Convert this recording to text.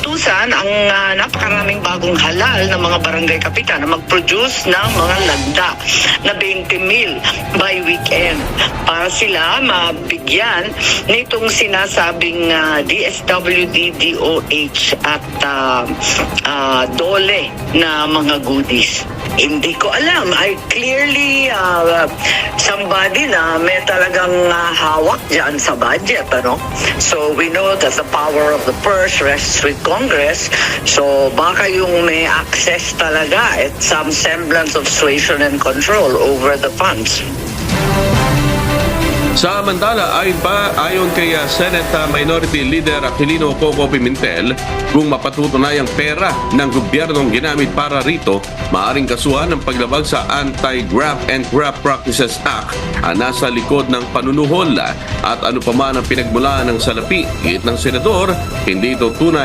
inutusan ang napakaraming bagong halal na mga barangay kapitan na mag-produce ng mga lagda na 20,000 by weekend para sila mabigyan nitong sinasabing DSWD, DOH at DOLE na mga goodies. Hindi ko alam. I clearly somebody na may talagang hawak dyan sa budget, ano? So we know that the power of the purse rests with Congress. So baka yung may access talaga at some semblance of suasion and control over the funds. Samantala, ayon kay Senate Minority Leader Aquilino Coco Pimentel, kung mapatutunayang pera ng gobyernong ginamit para rito, maaring kasuhan ng paglabag sa Anti-Graft and Graft Practices Act ang nasa likod ng panunuhol at ano pa man ang pinagmulan ng salapi. Git ng senador, hindi ito tunay